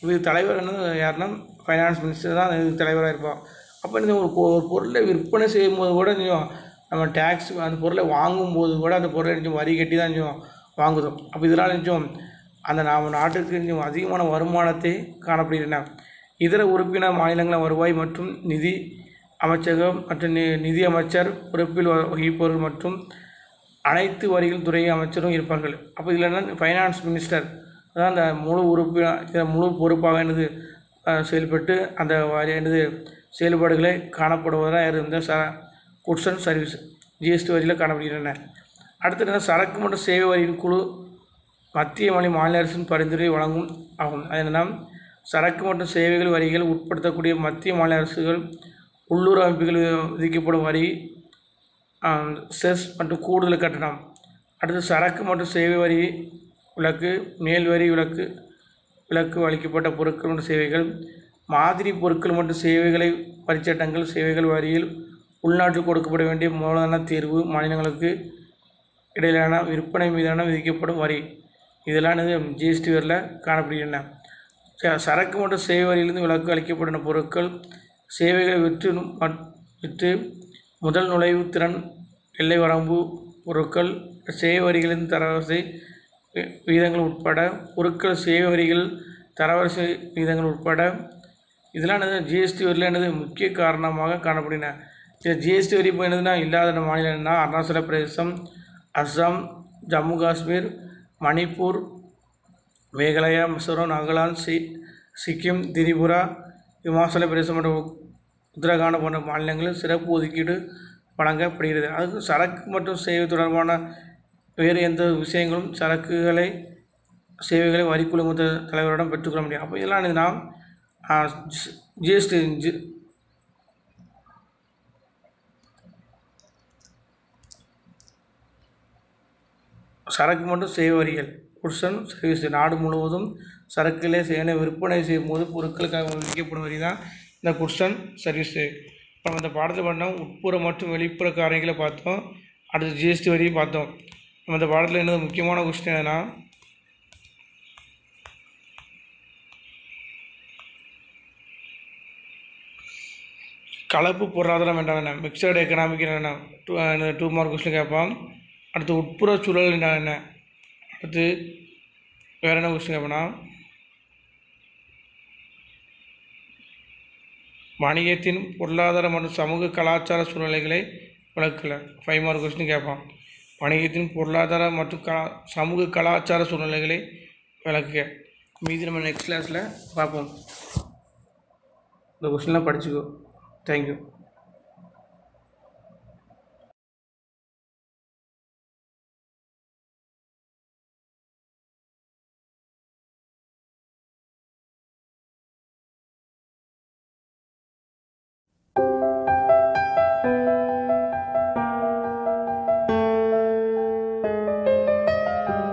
இது தலைவர் யாருன்னா ஃபைனான்ஸ் மினிஸ்டர் தான் இது தலைவராக இருப்பார். அப்போ ஒரு பொருளை விற்பனை செய்யும் போது கூட நம்ம டேக்ஸ், அந்த பொருளை வாங்கும்போது கூட அந்த பொருளை வரி கட்டி தான் வாங்குதோம். அப்போ இதனால் அந்த நம்ம நாட்டுக்கு அதிகமான வருமானத்தை காணப்படுகின்றன. இதர உறுப்பினர் மாநிலங்களின் வருவாய் மற்றும் நிதி அமைச்சகம் மற்றும் நிதி அமைச்சர் பொறுப்பில் வகிப்பவர்கள் மற்றும் அனைத்து வரிகள் துறை அமைச்சரும் இருப்பார்கள். அப்போ இதில் ஃபைனான்ஸ் மினிஸ்டர் அதான் அந்த முழு பொறுப்பாக செயல்பட்டு அந்த செயல்பாடுகளை காணப்படுவதாக இருந்த குட்ஸ் அண்ட் சர்வீஸ் ஜிஎஸ்டி வரியில் காணப்படுகின்றன. அடுத்தது சரக்கு மற்றும் சேவை வரியின் குழு மத்திய மாநில அரசின் பரிந்துரை வழங்கும் ஆகும். அது என்னென்னா சரக்கு மற்றும் சேவைகள் வரிகள் உட்படுத்தக்கூடிய மத்திய மாநில அரசுகள் உள்ளூர் அமைப்புகள் விதிக்கப்படும் வரி, செஸ் மற்றும் கூடுதல் கட்டணம். அடுத்து சரக்கு மற்றும் சேவை வரி விலக்கு, மேல் வரி விலக்கு விலக்கு அளிக்கப்பட்ட பொருட்கள் மற்றும் சேவைகள், மாதிரி பொருட்கள் மற்றும் சேவைகளை வரிச்சட்டங்கள், சேவைகள் வரியில் உள்நாட்டில் கொடுக்கப்பட வேண்டிய மூலதன தீர்வு, மாநிலங்களுக்கு இடையிலான விற்பனை மீதான விதிக்கப்படும் வரி. இதெல்லாம் ஜிஎஸ்டி வரியில் காணப்படுகின்றன. சரக்கு மற்றும் சேவை வரியிலிருந்து விலக்கு அளிக்கப்பட்ட பொருட்கள், சேவைகளை விற்று முதல் நுழைவு திறன் எல்லை வரம்பு பொருட்கள், சேவை வரிகளின் தரவரிசை விகிதங்கள் உட்பட பொருட்கள், சேவை வரிகள் தரவரிசை விகிதங்கள் உட்பட இதெல்லாம் ஜிஎஸ்டி வரியில் முக்கிய காரணமாக காணப்படுகின்றன. சில ஜிஎஸ்டி வரி இப்போ இல்லாத மாநிலம்னா அருணாச்சல பிரதேசம், அஸ்ஸாம், ஜம்மு காஷ்மீர், மணிப்பூர், மேகாலயா, மிசோரம், நாகாலாந்து, சிக்கிம், திரிபுரா, இமாச்சல பிரதேசம் மற்றும் உத்தரகாண்ட் போன்ற மாநிலங்களில் சிறப்பு ஒதுக்கீடு வழங்கப்படுகிறது. அதுக்கு சரக்கு மற்றும் சேவை தொடர்பான வேறு எந்த விஷயங்களும் சரக்குகளை சேவைகளை வரி குழும தலைவரிடம் பெற்றுக்கொள்ள முடியும். அப்போ இதெல்லாம் நாம் ஜிஎஸ்டி சரக்கு மற்றும் சேவை வரிகள், குட்ஸ் அண்ட் சர்வீஸ். நாடு முழுவதும் சரக்குகளை விற்பனை செய்யும் போது பொருட்களுக்காக விதிக்கப்படும் வரி தான் இந்த குட்ஸ் அண்ட் சர்வீஸு. நம்ம இந்த பாடத்தில் பண்ணோம் உட்புற மற்றும் வெளிப்புற காரணிகளை பார்த்தோம். அடுத்து ஜிஎஸ்டி வரியும் பார்த்தோம். நம்ம இந்த பாடத்தில் என்னது முக்கியமான கொஸ்டின் என்னன்னா, கலப்பு பொருளாதாரம் என்றால் என்ன, மிக்சடு எக்கனாமிக் என்ன, 2 மார்க் கொஸ்டின் கேட்பான். அடுத்து உட்புற சூழல் என்றால் என்ன, அடுத்து வேறு என்ன கொஸ்டின் கேட்போன்னா, வணிகத்தின் பொருளாதார மற்றும் சமூக கலாச்சார சூழ்நிலைகளை விளக்கல. 5 மார்க் கொஸ்டின் கேட்பான். வணிகத்தின் பொருளாதார மற்றும் சமூக கலாச்சார சூழ்நிலைகளை விளக்குக. மீதி நம்ம நெக்ஸ்ட் கிளாஸில் பார்ப்போம். இந்த கொஸ்டின்லாம் படிச்சுக்கோ. தேங்க்யூ.